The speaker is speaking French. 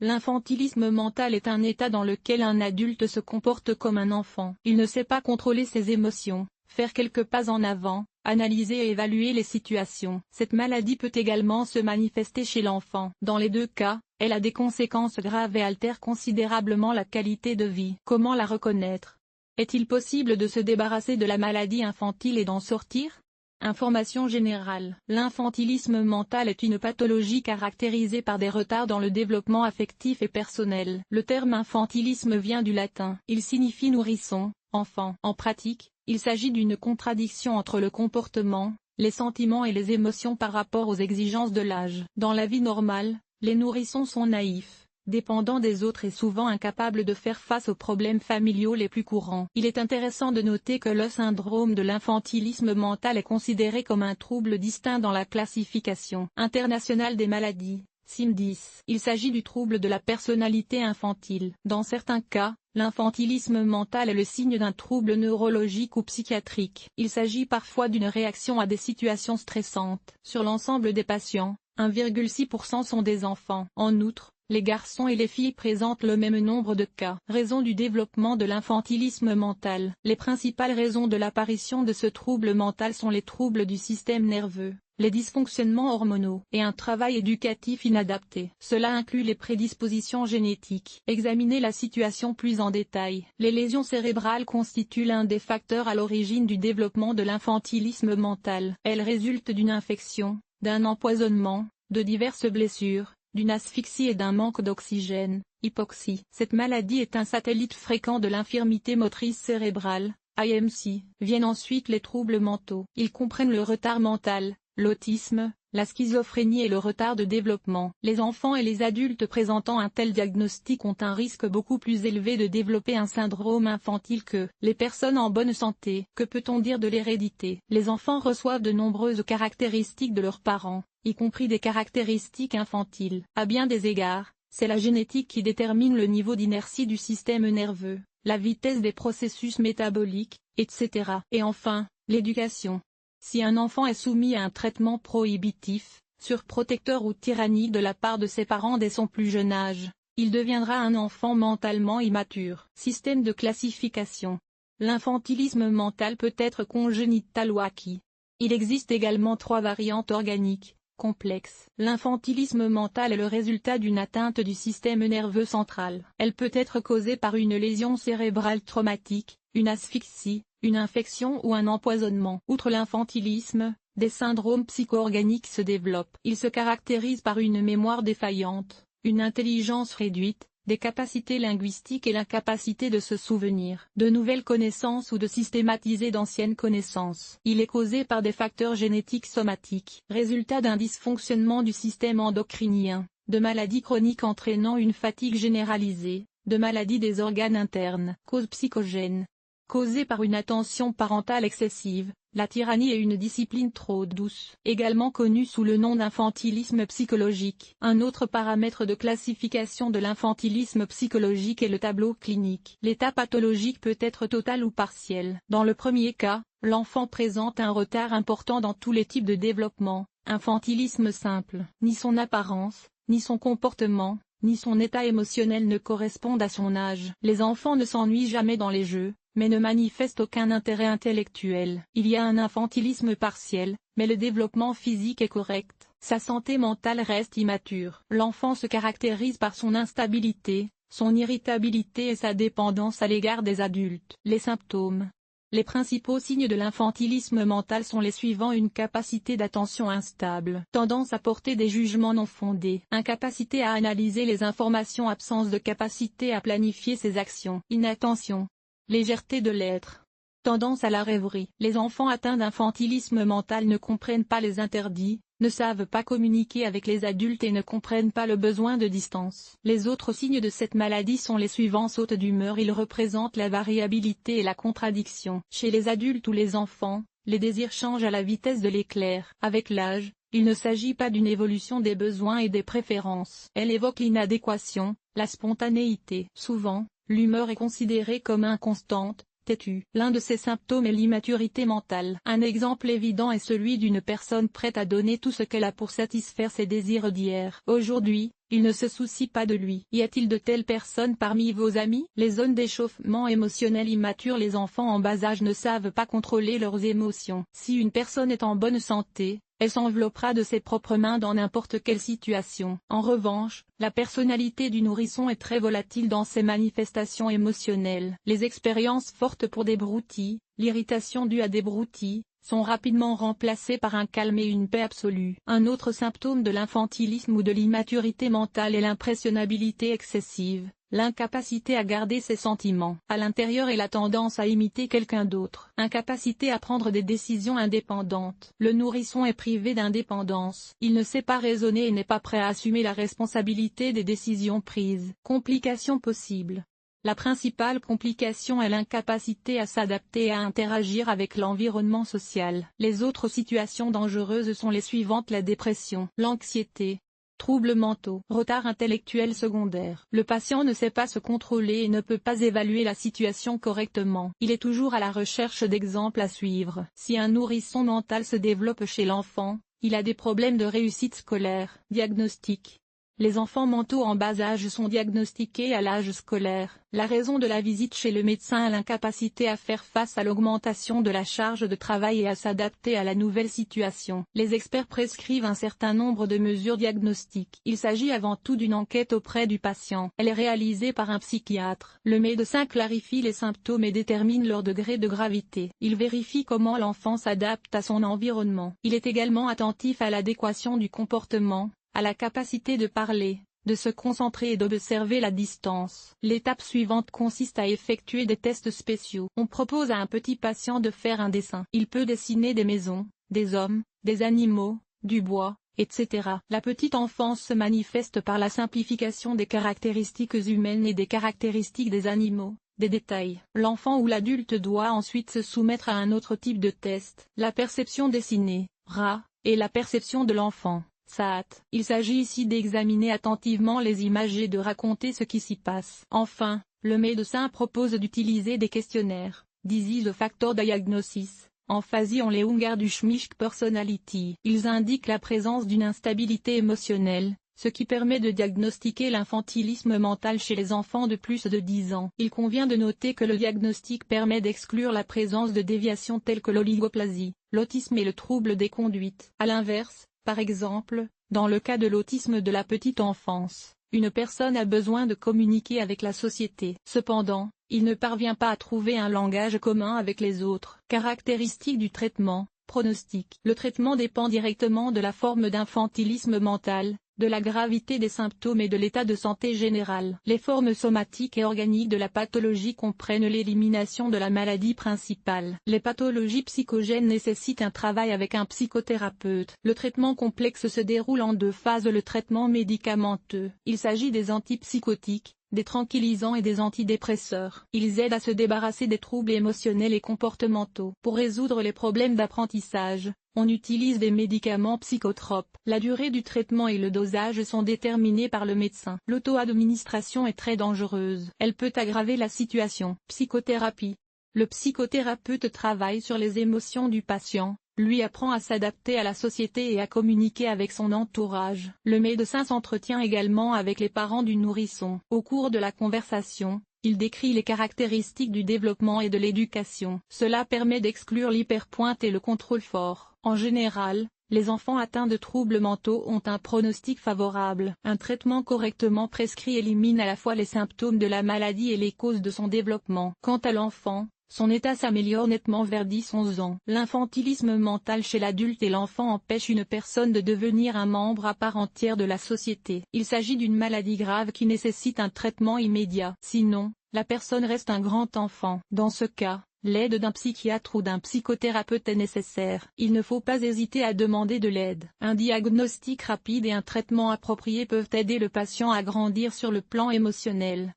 L'infantilisme mental est un état dans lequel un adulte se comporte comme un enfant. Il ne sait pas contrôler ses émotions, faire quelques pas en avant, analyser et évaluer les situations. Cette maladie peut également se manifester chez l'enfant. Dans les deux cas, elle a des conséquences graves et altère considérablement la qualité de vie. Comment la reconnaître? Est-il possible de se débarrasser de la maladie infantile et d'en sortir? Information générale. L'infantilisme mental est une pathologie caractérisée par des retards dans le développement affectif et personnel. Le terme infantilisme vient du latin. Il signifie nourrisson, enfant. En pratique, il s'agit d'une contradiction entre le comportement, les sentiments et les émotions par rapport aux exigences de l'âge. Dans la vie normale, les nourrissons sont naïfs, dépendants des autres et souvent incapables de faire face aux problèmes familiaux les plus courants. Il est intéressant de noter que le syndrome de l'infantilisme mental est considéré comme un trouble distinct dans la classification internationale des maladies, CIM-10. Il s'agit du trouble de la personnalité infantile. Dans certains cas, l'infantilisme mental est le signe d'un trouble neurologique ou psychiatrique. Il s'agit parfois d'une réaction à des situations stressantes. Sur l'ensemble des patients, 1,6% sont des enfants. En outre, les garçons et les filles présentent le même nombre de cas. Raison du développement de l'infantilisme mental. Les principales raisons de l'apparition de ce trouble mental sont les troubles du système nerveux, les dysfonctionnements hormonaux et un travail éducatif inadapté. Cela inclut les prédispositions génétiques. Examiner la situation plus en détail. Les lésions cérébrales constituent l'un des facteurs à l'origine du développement de l'infantilisme mental. Elles résultent d'une infection, d'un empoisonnement, de diverses blessures, d'une asphyxie et d'un manque d'oxygène, hypoxie. Cette maladie est un satellite fréquent de l'infirmité motrice cérébrale, IMC. Viennent ensuite les troubles mentaux. Ils comprennent le retard mental, l'autisme, la schizophrénie et le retard de développement. Les enfants et les adultes présentant un tel diagnostic ont un risque beaucoup plus élevé de développer un syndrome infantile que les personnes en bonne santé. Que peut-on dire de l'hérédité? Les enfants reçoivent de nombreuses caractéristiques de leurs parents, y compris des caractéristiques infantiles. À bien des égards, c'est la génétique qui détermine le niveau d'inertie du système nerveux, la vitesse des processus métaboliques, etc. Et enfin, l'éducation. Si un enfant est soumis à un traitement prohibitif, surprotecteur ou tyrannique de la part de ses parents dès son plus jeune âge, il deviendra un enfant mentalement immature. Système de classification. L'infantilisme mental peut être congénital ou acquis. Il existe également 3 variantes organiques, complexes. L'infantilisme mental est le résultat d'une atteinte du système nerveux central. Elle peut être causée par une lésion cérébrale traumatique, une asphyxie, une infection ou un empoisonnement. Outre l'infantilisme, des syndromes psycho-organiques se développent. Ils se caractérisent par une mémoire défaillante, une intelligence réduite, des capacités linguistiques et l'incapacité de se souvenir de nouvelles connaissances ou de systématiser d'anciennes connaissances. Il est causé par des facteurs génétiques somatiques, résultat d'un dysfonctionnement du système endocrinien, de maladies chroniques entraînant une fatigue généralisée, de maladies des organes internes. Cause psychogène. Causée par une attention parentale excessive, la tyrannie et une discipline trop douce, également connue sous le nom d'infantilisme psychologique. Un autre paramètre de classification de l'infantilisme psychologique est le tableau clinique. L'état pathologique peut être total ou partiel. Dans le premier cas, l'enfant présente un retard important dans tous les types de développement, infantilisme simple. Ni son apparence, ni son comportement, ni son état émotionnel ne correspondent à son âge. Les enfants ne s'ennuient jamais dans les jeux, mais ne manifestent aucun intérêt intellectuel. Il y a un infantilisme partiel, mais le développement physique est correct. Sa santé mentale reste immature. L'enfant se caractérise par son instabilité, son irritabilité et sa dépendance à l'égard des adultes. Les symptômes. Les principaux signes de l'infantilisme mental sont les suivants: une capacité d'attention instable, tendance à porter des jugements non fondés, incapacité à analyser les informations, absence de capacité à planifier ses actions, inattention, légèreté de l'être, tendance à la rêverie. Les enfants atteints d'infantilisme mental ne comprennent pas les interdits, ne savent pas communiquer avec les adultes et ne comprennent pas le besoin de distance. Les autres signes de cette maladie sont les suivants: saute d'humeur. Ils représentent la variabilité et la contradiction. Chez les adultes ou les enfants, les désirs changent à la vitesse de l'éclair. Avec l'âge, il ne s'agit pas d'une évolution des besoins et des préférences. Elle évoque l'inadéquation, la spontanéité. Souvent, l'humeur est considérée comme inconstante, têtu. L'un de ces symptômes est l'immaturité mentale. Un exemple évident est celui d'une personne prête à donner tout ce qu'elle a pour satisfaire ses désirs d'hier. Aujourd'hui, il ne se soucie pas de lui. Y a-t-il de telles personnes parmi vos amis? Les zones d'échauffement émotionnel immature. Les enfants en bas âge ne savent pas contrôler leurs émotions. Si une personne est en bonne santé, elle s'enveloppera de ses propres mains dans n'importe quelle situation. En revanche, la personnalité du nourrisson est très volatile dans ses manifestations émotionnelles. Les expériences fortes pour des broutilles, l'irritation due à des broutilles, sont rapidement remplacées par un calme et une paix absolue. Un autre symptôme de l'infantilisme ou de l'immaturité mentale est l'impressionnabilité excessive, l'incapacité à garder ses sentiments à l'intérieur et la tendance à imiter quelqu'un d'autre. Incapacité à prendre des décisions indépendantes. Le nourrisson est privé d'indépendance. Il ne sait pas raisonner et n'est pas prêt à assumer la responsabilité des décisions prises. Complications possibles. La principale complication est l'incapacité à s'adapter et à interagir avec l'environnement social. Les autres situations dangereuses sont les suivantes: la dépression, l'anxiété, troubles mentaux, retard intellectuel secondaire. Le patient ne sait pas se contrôler et ne peut pas évaluer la situation correctement. Il est toujours à la recherche d'exemples à suivre. Si un nourrisson mental se développe chez l'enfant, il a des problèmes de réussite scolaire. Diagnostic. Les enfants mentaux en bas âge sont diagnostiqués à l'âge scolaire. La raison de la visite chez le médecin est l'incapacité à faire face à l'augmentation de la charge de travail et à s'adapter à la nouvelle situation. Les experts prescrivent un certain nombre de mesures diagnostiques. Il s'agit avant tout d'une enquête auprès du patient. Elle est réalisée par un psychiatre. Le médecin clarifie les symptômes et détermine leur degré de gravité. Il vérifie comment l'enfant s'adapte à son environnement. Il est également attentif à l'adéquation du comportement, à la capacité de parler, de se concentrer et d'observer la distance. L'étape suivante consiste à effectuer des tests spéciaux. On propose à un petit patient de faire un dessin. Il peut dessiner des maisons, des hommes, des animaux, du bois, etc. La petite enfance se manifeste par la simplification des caractéristiques humaines et des caractéristiques des animaux, des détails. L'enfant ou l'adulte doit ensuite se soumettre à un autre type de test, la perception dessinée, RA, et la perception de l'enfant. SAT. Il s'agit ici d'examiner attentivement les images et de raconter ce qui s'y passe. Enfin, le médecin propose d'utiliser des questionnaires, Disease Factor Diagnosis, en Fuzzy-on-Leungar du Schmidt Personality. Ils indiquent la présence d'une instabilité émotionnelle, ce qui permet de diagnostiquer l'infantilisme mental chez les enfants de plus de 10 ans. Il convient de noter que le diagnostic permet d'exclure la présence de déviations telles que l'oligoplasie, l'autisme et le trouble des conduites. À l'inverse, par exemple, dans le cas de l'autisme de la petite enfance, une personne a besoin de communiquer avec la société. Cependant, il ne parvient pas à trouver un langage commun avec les autres. Caractéristiques du traitement, pronostic. Le traitement dépend directement de la forme d'infantilisme mental, de la gravité des symptômes et de l'état de santé général. Les formes somatiques et organiques de la pathologie comprennent l'élimination de la maladie principale. Les pathologies psychogènes nécessitent un travail avec un psychothérapeute. Le traitement complexe se déroule en 2 phases. Le traitement médicamenteux. Il s'agit des antipsychotiques, des tranquillisants et des antidépresseurs. Ils aident à se débarrasser des troubles émotionnels et comportementaux. Pour résoudre les problèmes d'apprentissage, on utilise des médicaments psychotropes. La durée du traitement et le dosage sont déterminés par le médecin. L'auto-administration est très dangereuse. Elle peut aggraver la situation. Psychothérapie. Le psychothérapeute travaille sur les émotions du patient, lui apprend à s'adapter à la société et à communiquer avec son entourage. Le médecin s'entretient également avec les parents du nourrisson. Au cours de la conversation, il décrit les caractéristiques du développement et de l'éducation. Cela permet d'exclure l'hyperpointe et le contrôle fort. En général, les enfants atteints de troubles mentaux ont un pronostic favorable. Un traitement correctement prescrit élimine à la fois les symptômes de la maladie et les causes de son développement. Quant à l'enfant, son état s'améliore nettement vers 10-11 ans. L'infantilisme mental chez l'adulte et l'enfant empêche une personne de devenir un membre à part entière de la société. Il s'agit d'une maladie grave qui nécessite un traitement immédiat. Sinon, la personne reste un grand enfant. Dans ce cas, l'aide d'un psychiatre ou d'un psychothérapeute est nécessaire. Il ne faut pas hésiter à demander de l'aide. Un diagnostic rapide et un traitement approprié peuvent aider le patient à grandir sur le plan émotionnel.